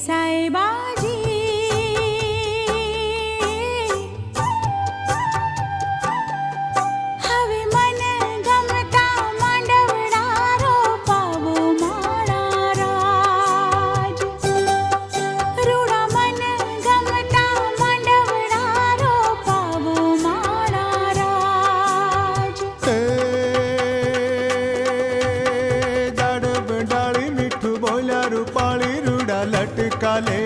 સાહેબાજી હવે મને ગમતા માંડવડા રોપાવો મારા રાજ રૂડા મને ગમતા માંડવડા રોપાવો મારા રાજ દાડ ડાળી મીઠું બોલ્યા રૂપાળી રૂડા લટકા લે